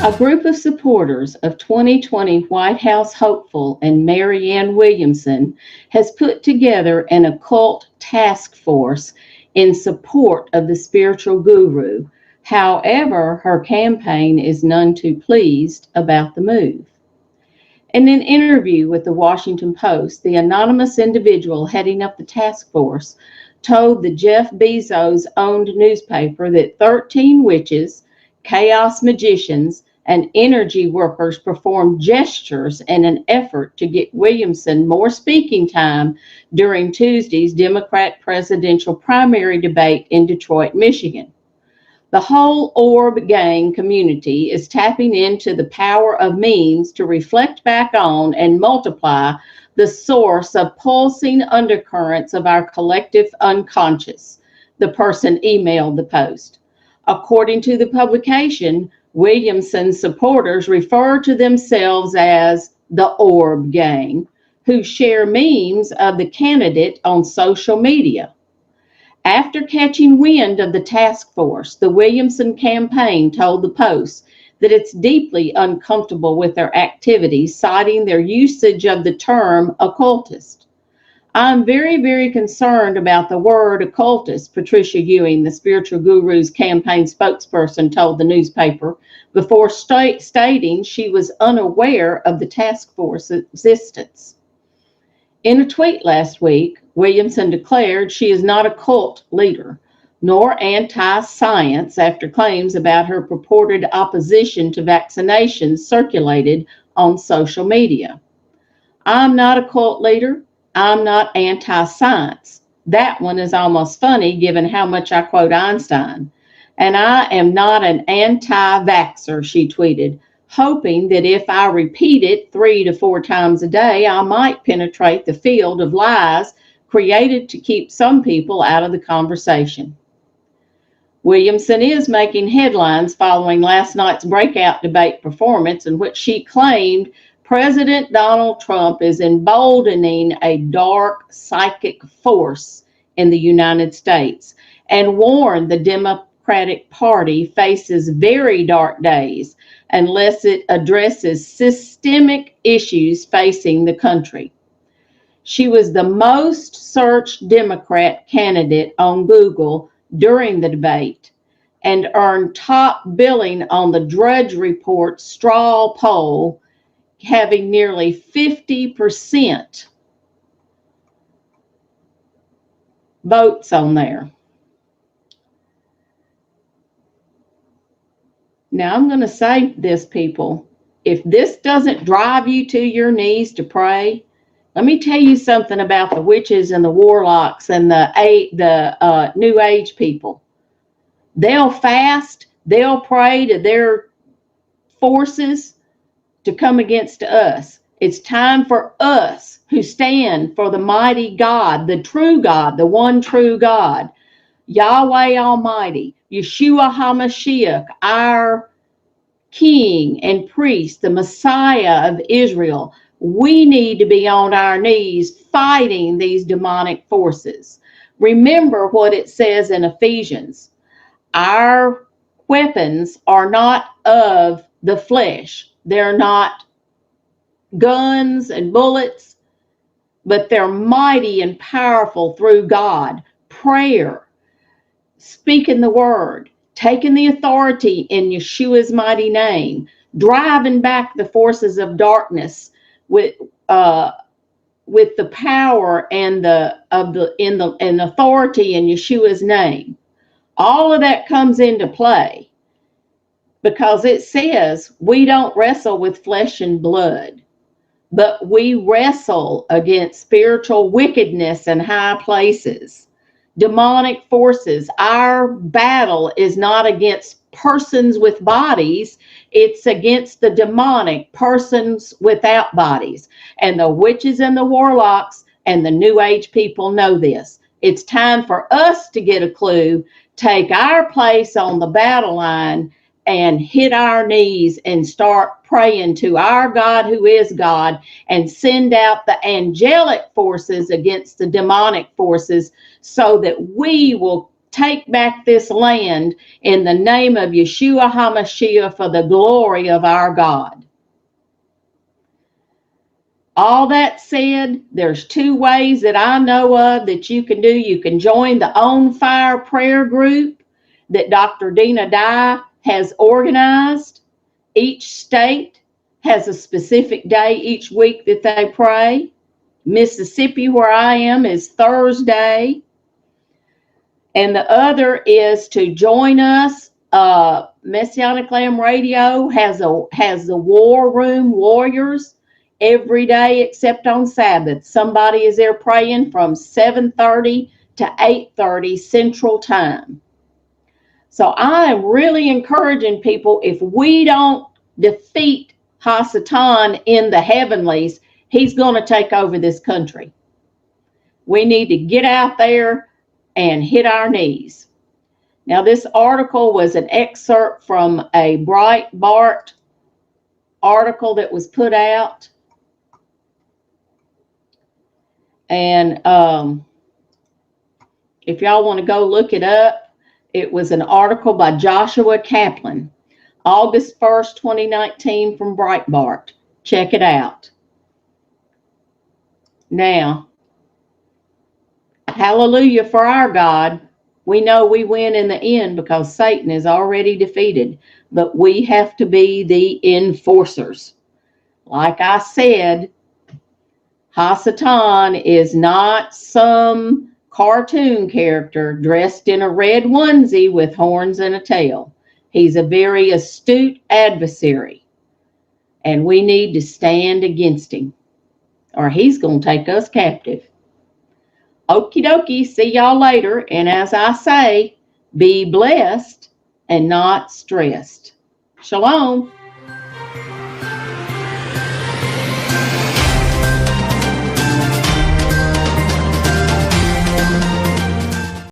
A group of supporters of 2020 White House hopeful and Marianne Williamson has put together an occult task force in support of the spiritual guru. However, her campaign is none too pleased about the move. In an interview with the Washington Post, the anonymous individual heading up the task force told the Jeff Bezos-owned newspaper that 13 witches, chaos magicians, and energy workers performed gestures in an effort to get Williamson more speaking time during Tuesday's Democrat presidential primary debate in Detroit, Michigan. The whole Orb Gang community is tapping into the power of memes to reflect back on and multiply the source of pulsing undercurrents of our collective unconscious, the person emailed the Post. According to the publication, Williamson's supporters refer to themselves as the Orb Gang, who share memes of the candidate on social media. After catching wind of the task force, the Williamson campaign told the Post that it's deeply uncomfortable with their activities, citing their usage of the term occultist. I'm very, very concerned about the word occultist, Patricia Ewing, the spiritual guru's campaign spokesperson, told the newspaper before stating she was unaware of the task force's existence. In a tweet last week, Williamson declared she is not a cult leader, nor anti-science after claims about her purported opposition to vaccinations circulated on social media. I'm not a cult leader. I'm not anti-science. That one is almost funny given how much I quote Einstein. And I am not an anti-vaxxer, she tweeted, hoping that if I repeat it 3 to 4 times a day, I might penetrate the field of lies created to keep some people out of the conversation. Williamson is making headlines following last night's breakout debate performance in which she claimed President Donald Trump is emboldening a dark psychic force in the United States and warned the Democratic Party faces very dark days unless it addresses systemic issues facing the country. She was the most searched Democrat candidate on Google during the debate and earned top billing on the Drudge Report straw poll, having nearly 50% votes on there. Now, I'm going to say this, people. If this doesn't drive you to your knees to pray, let me tell you something about the witches and the warlocks and the New Age people. They'll fast, they'll pray to their forces to come against us. It's time for us who stand for the mighty God, the true God, the one true God, Yahweh Almighty, Yeshua HaMashiach, our King and priest, the Messiah of Israel. We need to be on our knees fighting these demonic forces. Remember what it says in Ephesians. Our weapons are not of the flesh. They're not guns and bullets, but they're mighty and powerful through God. Prayer, speaking the word, taking the authority in Yeshua's mighty name, driving back the forces of darkness with the power and the authority in Yeshua's name. All of that comes into play because it says we don't wrestle with flesh and blood, but we wrestle against spiritual wickedness in high places, demonic forces. Our battle is not against persons with bodies. It's against the demonic, persons without bodies. And the witches and the warlocks and the New Age people know this. It's time for us to get a clue, take our place on the battle line and hit our knees and start praying to our God who is God and send out the angelic forces against the demonic forces so that we will take back this land in the name of Yeshua HaMashiach for the glory of our God. All that said, there's two ways that I know of that you can do. You can join the On Fire prayer group that Dr. Dina Dye has organized. Each state has a specific day each week that they pray. Mississippi, where I am, is Thursday. And the other is to join us. Messianic Lamb Radio has the War Room Warriors every day except on Sabbath. Somebody is there praying from 7:30 to 8:30 Central Time. So I am really encouraging people, if we don't defeat Hasatan in the heavenlies, he's going to take over this country. We need to get out there and hit our knees. Now, this article was an excerpt from a Breitbart article that was put out. And if y'all want to go look it up, it was an article by Joshua Kaplan, August 1st, 2019, from Breitbart. Check it out. Now, hallelujah for our God. We know we win in the end because Satan is already defeated, but we have to be the enforcers. Like I said, Hasatan is not some cartoon character dressed in a red onesie with horns and a tail. He's a very astute adversary, and we need to stand against him, or he's going to take us captive. Okie dokie, see y'all later, and as I say, be blessed and not stressed. Shalom.